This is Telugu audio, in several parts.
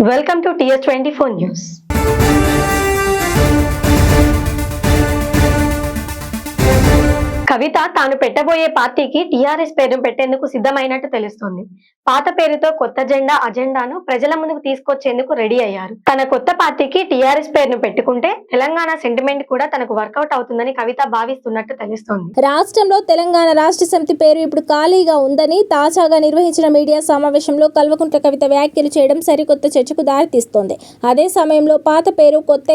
Welcome to TS24 News. కవిత తాను పెట్టబోయే పార్టీకి టీఆర్ఎస్ పేరు పెట్టేందుకు సిద్ధమైనట్టు తెలుస్తోంది. పాత పేరుతో కొత్త అజెండాను ప్రజల ముందుకు తీసుకొచ్చేందుకు రెడీ అయ్యారు. తన కొత్త పార్టీకి టీఆర్ఎస్ పేరును పెట్టుకుంటే తెలంగాణ సెంటిమెంట్ కూడా తనకు వర్కౌట్ అవుతుందని కవిత భావిస్తున్నట్టు తెలుస్తోంది. రాష్ట్రంలో తెలంగాణ రాష్ట్ర సమితి పేరు ఇప్పుడు ఖాళీగా ఉందని తాజాగా నిర్వహించిన మీడియా సమావేశంలో కల్వకుంట్ల కవిత వ్యాఖ్యలు చేయడం సరికొత్త చర్చకు దారితీస్తోంది. అదే సమయంలో పాత పేరు కొత్త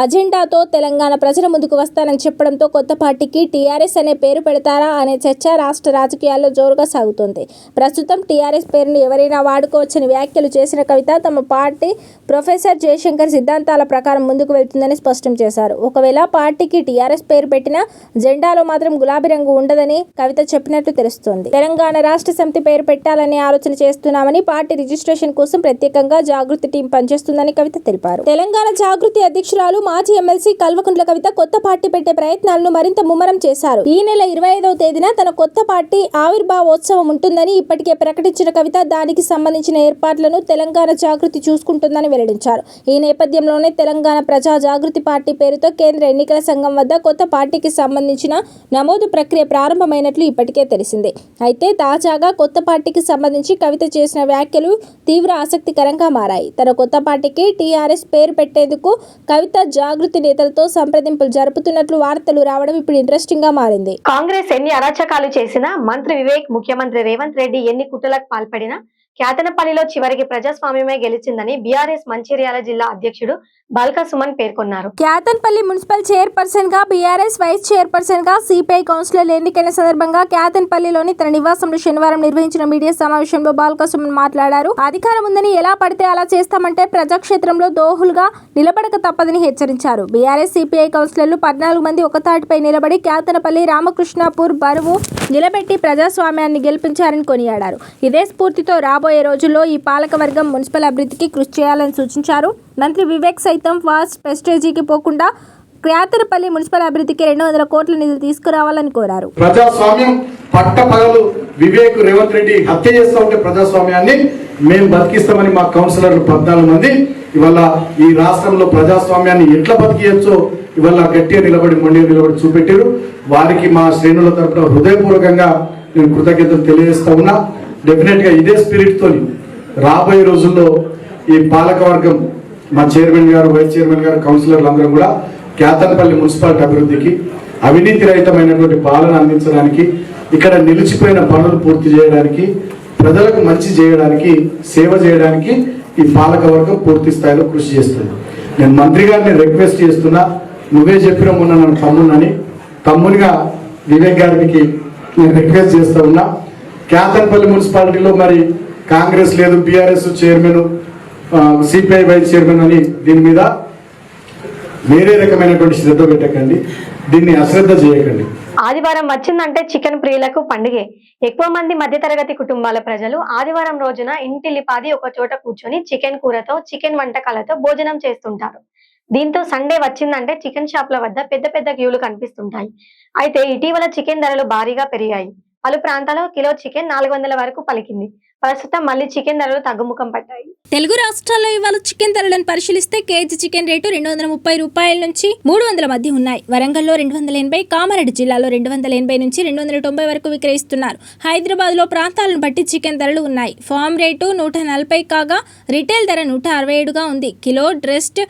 అజెండాతో తెలంగాణ ప్రజల ముందుకు వస్తానని చెప్పడంతో కొత్త పార్టీకి టీఆర్ఎస్ అనే పేరు పెడతారా అనే చర్చ రాష్ట్ర రాజకీయాల్లో జోరుగా సాగుతోంది. ప్రస్తుతం టీఆర్ఎస్ పేరును ఎవరైనా వాడుకోవచ్చని వ్యాఖ్యలు చేసిన కవిత తమ పార్టీ ప్రొఫెసర్ జయశంకర్ సిద్ధాంతాల ప్రకారం ముందుకు వెళ్తుందని స్పష్టం చేశారు. ఒకవేళ పార్టీకి టీఆర్ఎస్ పేరు పెట్టినా జెండాలో మాత్రం గులాబీ రంగు ఉండదని కవిత చెప్పినట్లు తెలుస్తోంది. తెలంగాణ రాష్ట్ర సమితి పేరు పెట్టాలనే ఆలోచన చేస్తున్నామని, పార్టీ రిజిస్ట్రేషన్ కోసం ప్రత్యేకంగా జాగృతి టీం పనిచేస్తుందని కవిత తెలిపారు. తెలంగాణ జాగృతి అధ్యక్షురాలు మాజీ ఎమ్మెల్సీ కల్వకుంట్ల కవిత కొత్త పార్టీ పెట్టే ప్రయత్నాలను మరింత ముమ్మరం చేశారు. ఈ నెల 25వ తేదీన తన కొత్త పార్టీ ఆవిర్భావోత్సవం ఉంటుందని ఇప్పటికే ప్రకటించిన కవిత దానికి సంబంధించిన ఏర్పాట్లను తెలంగాణ జాగృతి చూసుకుంటుందని వెల్లడించారు. ఈ నేపథ్యంలోనే తెలంగాణ ప్రజా జాగృతి పార్టీ పేరుతో కేంద్ర ఎన్నికల సంఘం వద్ద కొత్త పార్టీకి సంబంధించిన నమోదు ప్రక్రియ ప్రారంభమైనట్లు ఇప్పటికే తెలిసింది. అయితే తాజాగా కొత్త పార్టీకి సంబంధించి కవిత చేసిన వ్యాఖ్యలు తీవ్ర ఆసక్తికరంగా మారాయి. తన కొత్త పార్టీకి టీఆర్ఎస్ పేరు పెట్టేందుకు కవిత జాగృతి నేతలతో సంప్రదింపులు జరుపుతున్నట్లు వార్తలు రావడం ఇప్పుడు ఇంట్రెస్టింగ్ గా మారింది. కాంగ్రెస్ ఎన్ని అరాచకాలు చేసినా మంత్రి వివేక్, ముఖ్యమంత్రి రేవంత్ రెడ్డి ఎన్ని కుట్రలకు పాల్పడినా క్యాతనపల్లిలో చివరికి ప్రజాస్వామ్యమే గెలిచిందని బీఆర్ఎస్ మంచిర్యాల జిల్లా అధ్యక్షుడు బాల్క సుమన్ పేర్కొన్నారు. క్యాతన్పల్లి మున్సిపల్ చైర్పర్సన్ గా బీఆర్ఎస్ వైస్ చైర్పర్సన్ గా సిపిఐ కౌన్సిలర్ ఎన్నికైన సందర్భంగా క్యాతన్పల్లిలోని తన నివాసంలో శనివారం నిర్వహించిన మీడియా సమావేశంలో బాల్క సుమన్ మాట్లాడారు. అధికారం ఉందని ఎలా పడితే అలా చేస్తామంటే ప్రజాక్షేత్రంలో దోహులుగా నిలబడక తప్పదని హెచ్చరించారు. బీఆర్ఎస్ సిపిఐ కౌన్సిలర్లు 14 మంది ఒకతాటిపై నిలబడి క్యాతనపల్లి, రామకృష్ణాపూర్ బరువు నిలబెట్టి ప్రజాస్వామ్యాన్ని గెలిపించారని కొనియాడారు. ఇదే స్ఫూర్తితో రాబోయే రోజుల్లో ఈ పాలకవర్గం మున్సిపల్ అభివృద్ధికి కృషి చేయాలని సూచించారు. మంత్రి వివేక్ సైతం ఫాస్ట్ ప్రెస్టేజీకి పోకుండా క్యాతనపల్లి మున్సిపల్ అభివృద్ధికి 200 కోట్ల నిధులు తీసుకురావాలని కోరారు. ప్రజాస్వామ్యం పట్టపగలు వివేక్, రేవంత్ రెడ్డి హత్య చేస్తూ ఉంటే ప్రజాస్వామ్యాన్ని మేము బతికిస్తామని మా కౌన్సిలర్లు 14 మంది ఇవాళ ఈ రాష్ట్రంలో ప్రజాస్వామ్యాన్ని ఎట్లా బతికియచ్చో ఇవాళ గట్టిగా నిలబడి మొండిగా నిలబడి చూపెట్టారు. వారికి మా శ్రేణుల తరపున హృదయపూర్వకంగా నేను కృతజ్ఞతలు తెలియజేస్తా ఉన్నా. డెఫినెట్ గా ఇదే స్పిరిట్ తోని రాబోయే రోజుల్లో ఈ పాలకవర్గం, మా చైర్మన్ గారు, వైస్ చైర్మన్ గారు, కౌన్సిలర్లు అందరూ కూడా క్యాతనపల్లి మున్సిపాలిటీ అభివృద్ధికి, అవినీతి రహితమైనటువంటి పాలన అందించడానికి, ఇక్కడ నిలిచిపోయిన పనులు పూర్తి చేయడానికి, ప్రజలకు మంచి చేయడానికి, సేవ చేయడానికి ఈ పాలకవర్గం పూర్తి స్థాయిలో కృషి చేస్తుంది. నేను మంత్రి గారిని రిక్వెస్ట్ చేస్తున్నా, నువ్వే చెప్పిన మొన్న నన్ను తమ్మునని, తమ్మునిగా వివేక్ గారికి నేను రిక్వెస్ట్ చేస్తూ ఉన్నా. క్యాతనపల్లి మున్సిపాలిటీలో మరి కాంగ్రెస్ లేదు, BRS chairman, CPI vice chairman అని దీని మీద వేరే రకమైనటువంటి శ్రద్ధ పెట్టకండి, దీన్ని అశ్రద్ధ చేయకండి. ఆదివారం వచ్చిందంటే చికెన్ ప్రియులకు పండుగే. ఎక్కువ మంది మధ్యతరగతి కుటుంబాల ప్రజలు ఆదివారం రోజున ఇంటిల్లిపాది ఒక చోట కూర్చొని చికెన్ కూరతో, చికెన్ వంటకాలతో భోజనం చేస్తుంటారు. దీంతో సండే వచ్చిందంటే చికెన్ షాప్ల వద్ద పెద్ద పెద్ద క్యూలు కనిపిస్తుంటాయి. అయితే ఇటీవల చికెన్ ధరలు భారీగా పెరిగాయి. పలు ప్రాంతాల్లో కిలో చికెన్ 400 వరకు పలికింది. ప్రస్తుతం మళ్ళీ చికెన్ ధరలు తగ్గుముఖం పట్టాయి. తెలుగు రాష్ట్రాల్లో ఇవాళ చికెన్ ధరలను పరిశీలిస్తే కేజీ చికెన్ రేటు 230 రూపాయల నుంచి 300 మధ్య ఉన్నాయి. వరంగల్లో 280, కామారెడ్డి జిల్లాలో 280 నుంచి 290 వరకు విక్రయిస్తున్నారు. హైదరాబాద్ లో ప్రాంతాలను బట్టి చికెన్ ధరలు ఉన్నాయి. ఫామ్ రేటు 140 కాగా రిటైల్ ధర 167గా ఉంది. కిలో డ్రెస్డ్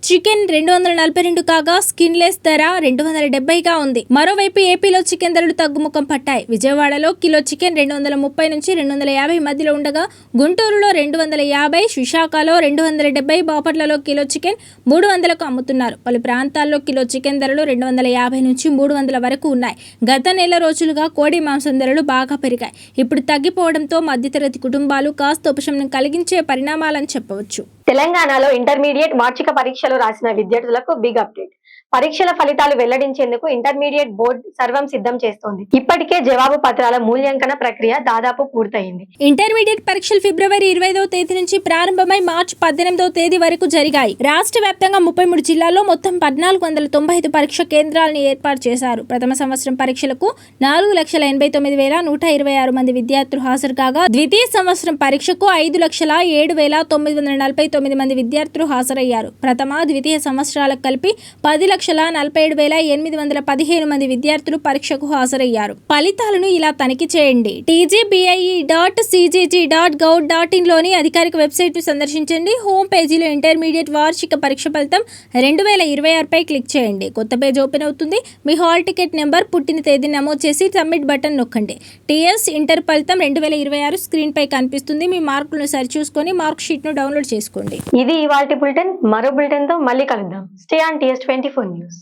చికెన్ 242 కాగా స్కిన్లెస్ ధర 270గా ఉంది. మరోవైపు ఏపీలో చికెన్ ధరలు తగ్గుముఖం పట్టాయి. విజయవాడలో కిలో చికెన్ 230 నుంచి 250 మధ్యలో ఉండగా గుంటూరులో 250, విశాఖలో 270, బాపట్లలో కిలో చికెన్ 300కు అమ్ముతున్నారు. పలు ప్రాంతాల్లో కిలో చికెన్ ధరలు 250 నుంచి 300 వరకు ఉన్నాయి. గత నెల రోజులుగా కోడి మాంసం ధరలు బాగా పెరిగాయి. ఇప్పుడు తగ్గిపోవడంతో మధ్యతరగతి కుటుంబాలు కాస్త ఉపశమనం కలిగించే పరిణామాలని చెప్పవచ్చు. తెలంగాణలో ఇంటర్మీడియట్ వార్షిక పరీక్షలు రాసిన విద్యార్థులకు బిగ్ అప్డేట్. పరీక్షల ఫలితాలు వెల్లడించేందుకు ఇంటర్మీడియట్ బోర్డు సర్వం సిద్ధం చేస్తోంది. ఇప్పటికే జవాబు పత్రాల మూల్యాంకన ప్రక్రియ దాదాపు పూర్తయింది. ఇంటర్మీడియట్ పరీక్షలు ఫిబ్రవరి 25వ తేదీ నుంచి ప్రారంభమై మార్చి 18వ తేదీ వరకు జరిగాయి. రాష్ట్ర వ్యాప్తంగా 33 జిల్లాల్లో మొత్తం 1495 పరీక్ష కేంద్రాలను ఏర్పాటు చేశారు. ప్రథమ సంవత్సరం పరీక్షలకు 4,89,126 మంది విద్యార్థులు హాజరు కాగా, ద్వితీయ సంవత్సరం పరీక్షకు 5,07,949 మంది విద్యార్థులు హాజరయ్యారు. ప్రథమ, ద్వితీయ సంవత్సరాలకు కలిపి 10,47,815 మంది విద్యార్థులు పరీక్షకు హాజరయ్యారు. ఫలితాలను ఇలా తనిఖీ చేయండి. tgbi.cgg.gov.in లోని అధికారిక వెబ్సైట్ ను సందర్శించండి. హోమ్ పేజీలో ఇంటర్మీడియట్ వార్షిక పరీక్ష ఫలితం 2026 పై క్లిక్ చేయండి. కొత్త పేజ్ ఓపెన్ అవుతుంది. మీ హాల్ టికెట్ నెంబర్, పుట్టిన తేదీ నమోదు చేసి సబ్మిట్ బటన్ నొక్కండి. టీఎస్ ఇంటర్ ఫలితం 2026 స్క్రీన్ పై కనిపిస్తుంది. మీ మార్కులను సరిచూసుకొని మార్క్ షీట్ ను డౌన్లోడ్ చేసుకోండి. ఇది ఇవాల్టి బులెటిన్. మరో బులెటిన్ తో మళ్ళీ కలుద్దాం. Stay on TS24 news.